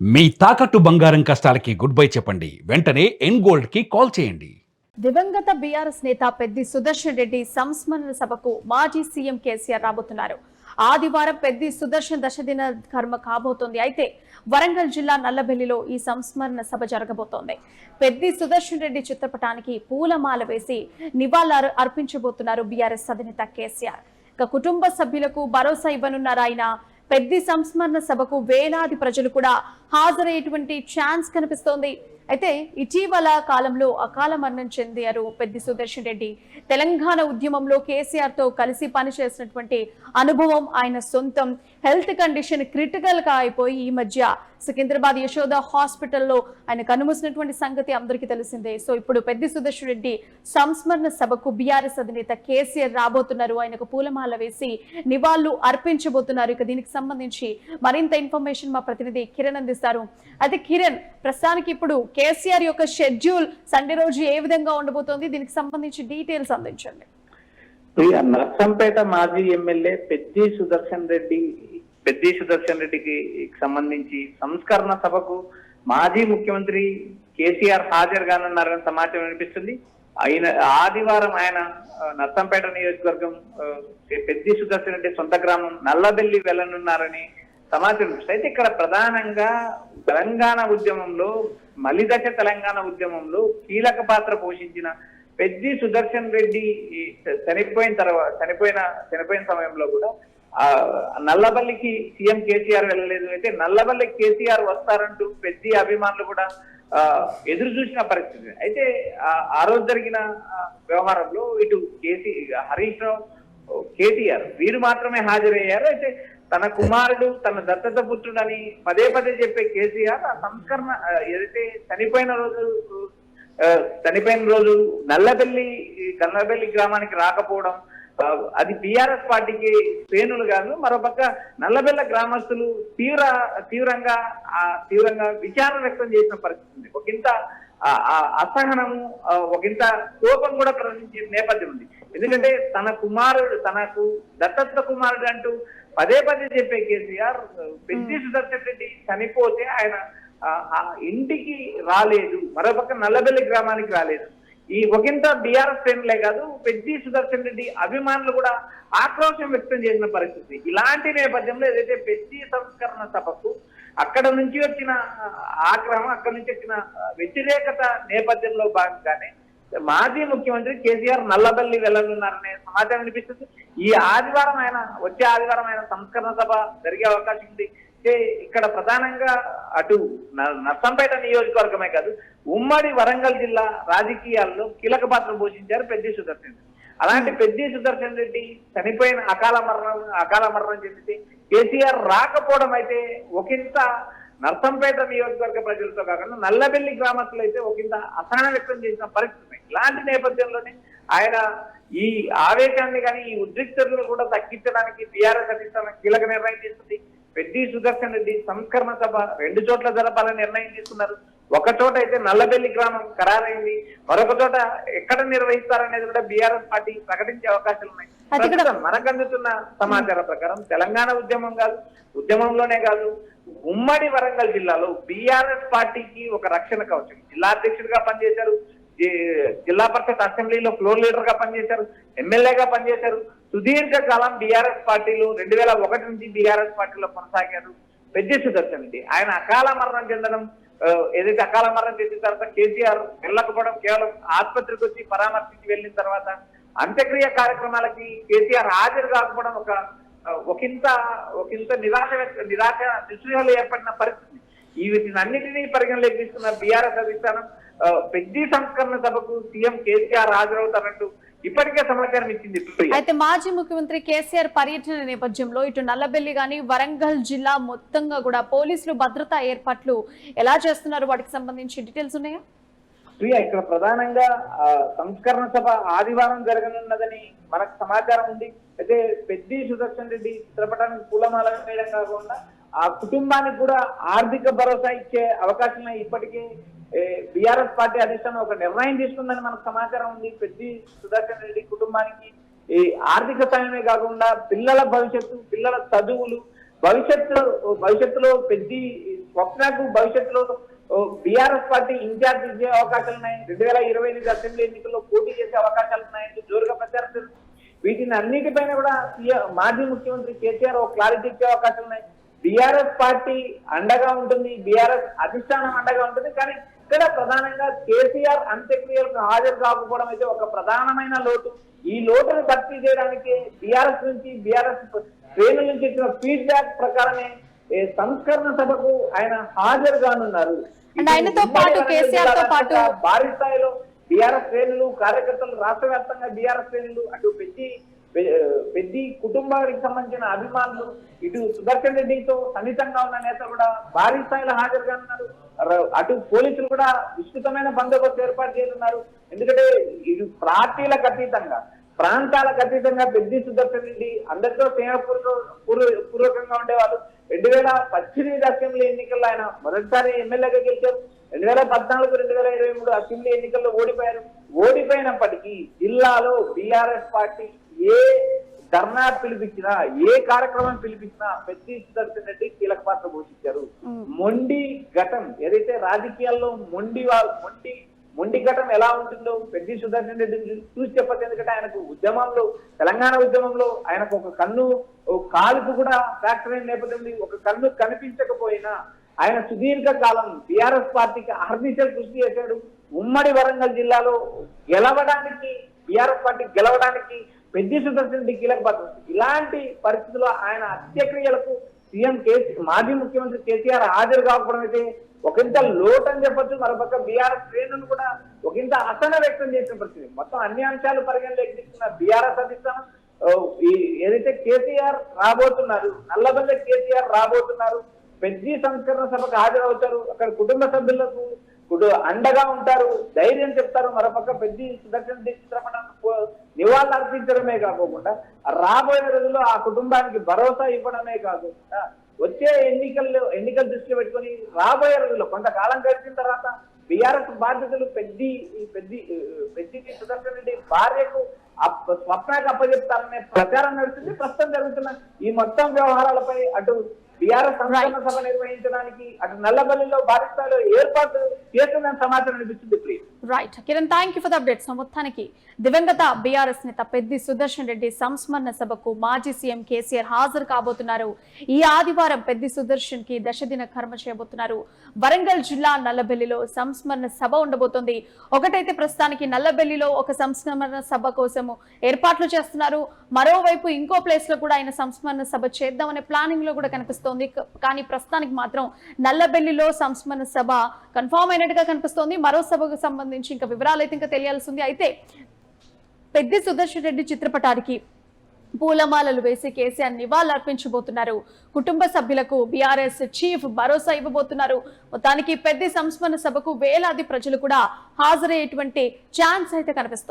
మీ తాకట్టు బంగారం కష్టాలకి good bye చెప్పండి. వెంటనే ఎన్ గోల్డ్ కి కాల్ చేయండి. దివంగత బీఆర్ఎస్ నేత పెద్ది సుదర్శన్ రెడ్డి సంస్మరణ సభకు మాజీ సీఎం కేసీఆర్ రాబోతున్నారు. ఆదివారం పెద్ది సుదర్శన్ దశదిన కర్మ కాబోతోంది. అయితే వరంగల్ జిల్లా నల్లబెల్లిలో ఈ సంస్మరణ సభ జరగబోతోంది. పెద్ది సుదర్శన్ రెడ్డి చిత్రపటానికి పూలమాల వేసి నివాళులు అర్పించబోతున్నారు బీఆర్ఎస్ అధినేత కేసీఆర్. ఇక కుటుంబ సభ్యులకు భరోసా ఇవ్వనున్నారు ఆయన. పెద్ది సంస్మరణ సభకు వేలాది ప్రజలు కూడా హాజరయ్యేటువంటి ఛాన్స్ కనిపిస్తోంది. అయితే ఇటీవల కాలంలో అకాల మరణం చెందారు పెద్ది సుదర్శన్ రెడ్డి. తెలంగాణ ఉద్యమంలో కేసీఆర్ తో కలిసి పనిచేసినటువంటి అనుభవం ఆయన సొంతం. హెల్త్ కండిషన్ క్రిటికల్ గా అయిపోయి ఈ మధ్య సికింద్రాబాద్ యశోద హాస్పిటల్లో ఆయన కనుమూసినటువంటి సంగతి అందరికీ తెలిసిందే. సో ఇప్పుడు పెద్ది సుదర్శన్ రెడ్డి సంస్మరణ సభకు బీఆర్ఎస్ అధినేత కేసీఆర్ రాబోతున్నారు. ఆయనకు పూలమాల వేసి నివాళులు అర్పించబోతున్నారు. ఇక దీనికి సంబంధించి మరింత ఇన్ఫర్మేషన్ మా ప్రతినిధి కిరణ్ అందిస్తారు. అయితే కిరణ్, ప్రస్తుతానికి ఇప్పుడు కేసీఆర్ యొక్క షెడ్యూల్ సండే రోజు ఏ విధంగా ఉండబోతోంది, దీనికి సంబంధించి డీటెయిల్స్ అందించండి. నర్సంపేట మాజీ ఎమ్మెల్యే పెద్ది సుదర్శన్ రెడ్డికి సంబంధించి సంస్కరణ సభకు మాజీ ముఖ్యమంత్రి కేసీఆర్ హాజరు కానున్నారని సమాచారం వినిపిస్తుంది. ఆదివారం ఆయన నర్సంపేట నియోజకవర్గం పెద్ది సుదర్శన్ రెడ్డి సొంత గ్రామం నల్లబెల్లి వెళ్లనున్నారని సమాచారం. అయితే ఇక్కడ ప్రధానంగా తెలంగాణ ఉద్యమంలో మలిదశ తెలంగాణ ఉద్యమంలో కీలక పాత్ర పోషించిన పెద్ది సుదర్శన్ రెడ్డి చనిపోయిన సమయంలో కూడా నల్లబల్లికి సీఎం కేసీఆర్ వెళ్ళలేదు. అయితే నల్లబల్లికి కేసీఆర్ వస్తారంటూ పెద్ది అభిమానులు కూడా ఎదురు చూసిన పరిస్థితి. అయితే ఆ రోజు జరిగిన వ్యవహారంలో ఇటు హరీష్ రావు, కేటీఆర్ వీరు మాత్రమే హాజరయ్యారు. అయితే తన కుమారుడు, తన దత్తత పుత్రుడని పదే పదే చెప్పే కేసీఆర్ ఆ సంస్కరణ ఏదైతే చనిపోయిన రోజు నల్లబెల్లి గ్రామానికి రాకపోవడం, అది బీఆర్ఎస్ పార్టీకి శ్రేణులు కాదు. మరోపక్క నల్లబెల్ల గ్రామస్తులు తీవ్రంగా విచారణ వ్యక్తం చేసిన పరిస్థితి ఉంది. ఒకంత అసహనము, ఒకంత కోపం కూడా ప్రదర్శించే నేపథ్యం ఉంది. ఎందుకంటే తనకు దత్తత కుమారుడు అంటూ పదే పదే చెప్పే కేసీఆర్ పెద్ది సుదర్శన్ రెడ్డి చనిపోతే ఆయన ఇంటికి రాలేదు, మరోపక్క నల్లబెల్లి గ్రామానికి రాలేదు. ఈ ఒకంత బీఆర్ఎస్ శ్రేణులే కాదు, పెద్ది సుదర్శన్ రెడ్డి అభిమానులు కూడా ఆక్రోశం వ్యక్తం చేసిన పరిస్థితి. ఇలాంటి నేపథ్యంలో ఏదైతే పెద్ది సంస్కరణ సభకు అక్కడ నుంచి వచ్చిన ఆగ్రహం, అక్కడ నుంచి వచ్చిన వ్యతిరేకత నేపథ్యంలో భాగంగానే మాజీ ముఖ్యమంత్రి కేసీఆర్ నల్లబెల్లి వెళ్లనున్నారనే సమాచారం వినిపిస్తుంది. వచ్చే ఆదివారం ఆయన సంస్కరణ సభ జరిగే అవకాశం ఉంది. ఇక్కడ ప్రధానంగా అటు నర్సంపేట నియోజకవర్గమే కాదు, ఉమ్మడి వరంగల్ జిల్లా రాజకీయాల్లో కీలక పాత్ర పోషించారు పెద్ది సుదర్శన్ రెడ్డి. అలాంటి పెద్ది సుదర్శన్ రెడ్డి చనిపోయిన అకాల మరణం చెందితే కేసీఆర్ రాకపోవడం అయితే ఒకంత నర్సంపేట నియోజకవర్గ ప్రజలతో కాకుండా నల్లబెల్లి గ్రామస్తులు అయితే ఒకంత అసహనం వ్యక్తం చేసిన పరిస్థితి. ఇలాంటి నేపథ్యంలోనే ఆయన ఈ ఆవేశాన్ని కానీ ఈ ఉద్రిక్తతను కూడా తగ్గించడానికి బీఆర్ఎస్ అధిష్టానం కీలక నిర్ణయం తీసుకుంది. పెద్ది సుదర్శన్ రెడ్డి సంస్కరణ సభ 2 చోట్ల జరపాలని నిర్ణయం తీసుకున్నారు. ఒక చోట అయితే నల్లబెల్లి గ్రామం ఖరారైంది, మరొక చోట ఎక్కడ నిర్వహిస్తారనేది కూడా బీఆర్ఎస్ పార్టీ ప్రకటించే అవకాశాలు ఉన్నాయి. మనకు అందుతున్న సమాచారం ప్రకారం తెలంగాణ ఉద్యమంలోనే కాదు, ఉమ్మడి వరంగల్ జిల్లాలో బీఆర్ఎస్ పార్టీకి ఒక రక్షణ కవచం. జిల్లా అధ్యక్షుడిగా పనిచేశారు, జిల్లా పరిషత్ అసెంబ్లీలో ఫ్లోర్ లీడర్ గా పనిచేశారు, ఎమ్మెల్యేగా పనిచేశారు. సుదీర్ఘకాలం బీఆర్ఎస్ పార్టీలో 2001 నుంచి బీఆర్ఎస్ పార్టీలో కొనసాగారు పెద్ది సుదర్శన్ రెడ్డి. ఆయన అకాల మరణం చెందిన తర్వాత కేసీఆర్ వెళ్ళకపోవడం, కేవలం ఆసుపత్రికి వచ్చి పరామర్శించి వెళ్ళిన తర్వాత అంత్యక్రియ కార్యక్రమాలకి కేసీఆర్ హాజరు కాకపోవడం ఒకంత నిరాశ నిస్పృహలు ఏర్పడిన పరిస్థితి. వీటినన్నిటినీ పరిగణలోకి తీసుకున్న బీఆర్ఎస్ అధిష్టానం పెద్ది సంస్కరణ సభకు సీఎం కేసీఆర్ హాజరవుతారంటూ ఇప్పటికే సమాచారం ఇచ్చింది. అయితే మాజీ ముఖ్యమంత్రి కేసీఆర్ పర్యటన నేపథ్యంలో ఇటు నల్లబెల్లి గాని వరంగల్ జిల్లా మొత్తంగా కూడా పోలీసులు భద్రతా ఏర్పాట్లు ఎలా చేస్తున్నారు, వాటికి సంబంధించి డీటెయిల్స్ ఉన్నాయా? ఇక్కడ ప్రధానంగా సంస్కరణ సభ ఆదివారం జరగనున్నదని మనకు సమాచారం ఉంది. అయితే పెద్ది సుదర్శన్ రెడ్డి చిత్రపటానికి పూలమాల వేయడం కాకుండా ఆ కుటుంబానికి కూడా ఆర్థిక భరోసా ఇచ్చే అవకాశం ఇప్పటికీ బీఆర్ఎస్ పార్టీ అధిష్టానం ఒక నిర్ణయం తీసుకుందని మనకు సమాచారం ఉంది. పెద్ది సుదర్శన్ రెడ్డి కుటుంబానికి ఈ ఆర్థిక సాయమే కాకుండా పిల్లల భవిష్యత్తు, పిల్లల చదువులు, భవిష్యత్తులో పెద్ద స్వప్నకు భవిష్యత్తులో బీఆర్ఎస్ పార్టీ ఇన్ఛార్జ్ ఇచ్చే అవకాశాలు ఉన్నాయి. 2028 అసెంబ్లీ ఎన్నికల్లో పోటీ చేసే అవకాశాలు ఉన్నాయంటే జోరుగా ప్రచారం జరుగుతుంది. వీటిని అన్నిటిపైన కూడా మాజీ ముఖ్యమంత్రి కేసీఆర్ ఒక క్లారిటీ ఇచ్చే అవకాశాలు ఉన్నాయి. బీఆర్ఎస్ పార్టీ అండగా ఉంటుంది, బీఆర్ఎస్ అధిష్టానం అండగా ఉంటుంది. కానీ ఇక్కడ ప్రధానంగా కేసీఆర్ అంత్యక్రియలకు హాజరు కాకపోవడం అయితే ఒక ప్రధానమైన లోటు. ఈ లోటును భర్తీ చేయడానికి బీఆర్ఎస్ శ్రేణుల నుంచి ఇచ్చిన ఫీడ్బ్యాక్ ప్రకారమే సంస్కరణ సభకు ఆయన హాజరు కానున్నారు. ఆయనతో పాటు కేసీఆర్ తో పాటు భారీ స్థాయిలో బీఆర్ఎస్ శ్రేణులు, కార్యకర్తలు, రాష్ట్ర వ్యాప్తంగా బీఆర్ఎస్ శ్రేణులు, అటు పెద్ద కుటుంబానికి సంబంధించిన అభిమానులు, ఇటు సుదర్శన్ రెడ్డితో సన్నిహితంగా ఉన్న నేతలు కూడా భారీ స్థాయిలో హాజరుగా ఉన్నారు. అటు పోలీసులు కూడా విస్తృతమైన బందోబస్తు ఏర్పాటు చేయనున్నారు. ఎందుకంటే ఇటు పార్టీలకు అతీతంగా, ప్రాంతాలకు అతీతంగా పెద్ద సుదర్శన్ రెడ్డి అందరితో స్నేహపూర్వకంగా ఉండేవాళ్ళు. 2018 అసెంబ్లీ ఎన్నికల్లో ఆయన మొదటిసారి ఎమ్మెల్యేగా గెలిచారు. 2014, 2023 అసెంబ్లీ ఎన్నికల్లో ఓడిపోయారు. ఓడిపోయినప్పటికీ జిల్లాలో బీఆర్ఎస్ పార్టీ ఏ ధర్నా పిలిపించినా, ఏ కార్యక్రమం పిలిపించినా పెద్ద సుదర్శన్ రెడ్డి కీలక పాత్ర పోషించారు. మొండి ఘటం ఏదైతే రాజకీయాల్లో మొండి ఘటం ఎలా ఉంటుందో పెద్ద సుదర్శన్ రెడ్డి చూసి చెప్పచ్చు. ఎందుకంటే ఆయనకు ఉద్యమంలో, తెలంగాణ ఉద్యమంలో ఆయనకు ఒక కన్ను, కాలుకు కూడా ఫ్రాక్చర్ అయిన నేపథ్యంలో ఒక కన్ను కనిపించకపోయినా ఆయన సుదీర్ఘ కాలం బీఆర్ఎస్ పార్టీకి అహర్నిశలు కృషి చేశాడు. ఉమ్మడి వరంగల్ జిల్లాలో బీఆర్ఎస్ పార్టీ గెలవడానికి పెద్ద సుదర్శన్ రెడ్డి కీలక పాత్ర. ఇలాంటి పరిస్థితుల్లో ఆయన అంత్యక్రియలకు మాజీ ముఖ్యమంత్రి కేసీఆర్ హాజరు కాకపోవడం అయితే ఒకంత లోటు అని చెప్పొచ్చు. మరోపక్క బీఆర్ఎస్ శ్రేణులు కూడా ఒకంత అసహన వ్యక్తం చేసిన పరిస్థితి. మొత్తం అన్ని అంశాలు పరిగణలోకి తీసుకున్న బీఆర్ఎస్ అధిష్టానం ఏదైతే కేసీఆర్ రాబోతున్నారు, నల్లబెల్ల కేసీఆర్ రాబోతున్నారు, పెద్ద సంస్కరణ సభకు హాజరవుతారు. అక్కడ కుటుంబ సభ్యులకు అండగా ఉంటారు, ధైర్యం చెప్తారు. మరోపక్క పెద్ద సుదర్శన్ రెడ్డి చిత్రపటాన్ని నివాళులు అర్పించడమే కాకుండా రాబోయే రోజుల్లో ఆ కుటుంబానికి భరోసా ఇవ్వడమే కాకుండా వచ్చే ఎన్నికలు దృష్టిలో పెట్టుకొని రాబోయే రోజుల్లో కొంతకాలం గడిచిన తర్వాత బీఆర్ఎస్ బాధ్యతలు పెద్ద సుదర్శన్ రెడ్డి భార్యకు స్వప్నకు అప్పచెప్తారనే ప్రచారం నడుస్తుంది. ప్రస్తుతం జరుగుతున్న ఈ మొత్తం వ్యవహారాలపై అటు బీఆర్ఎస్ సంస్కరణ సభ నిర్వహించడానికి అటు నల్లబల్లిలో భారీ స్థాయిలో ఏర్పాటు చేస్తుందని సమాచారం అనిపిస్తుంది. Right Kiran, thank you for the updates. మొత్తానికి దివంగత బీఆర్ఎస్ నేత పెద్ది సుదర్శన్ రెడ్డి సంస్మరణ సభకు మాజీ సీఎం కేసీఆర్ హాజరు కాబోతున్నారు. ఈ ఆదివారం పెద్ది సుదర్శన్ కి దశదిన కర్మ చేయబోతున్నారు. వరంగల్ జిల్లా నల్లబెల్లిలో సంస్మరణ సభ ఉండబోతోంది. ఒకటైతే ప్రస్తుతానికి నల్లబెల్లిలో ఒక సంస్మరణ సభ కోసము ఏర్పాట్లు చేస్తున్నారు. మరోవైపు ఇంకో ప్లేస్ లో కూడా ఆయన సంస్మరణ సభ చేద్దామనే ప్లానింగ్ లో కూడా కనిపిస్తోంది. కానీ ప్రస్తుతానికి మాత్రం నల్లబెల్లిలో సంస్మరణ సభ కన్ఫర్మ్ అయినట్టుగా కనిపిస్తోంది. మరో సభకు సంబంధించి ఇంకా వివరాలు అయితే ఇంకా తెలియాల్సి ఉంది. అయితే పెద్ది సుదర్శన్ రెడ్డి చిత్రపటానికి పూలమాలలు వేసి కేసీఆర్ నివాళులు అర్పించబోతున్నారు. కుటుంబ సభ్యులకు బీఆర్ఎస్ చీఫ్ భరోసా ఇవ్వబోతున్నారు. మొత్తానికి పెద్ద సంస్మరణ సభకు వేలాది ప్రజలు కూడా హాజరయ్యేటువంటి ఛాన్స్ అయితే కనిపిస్తోంది.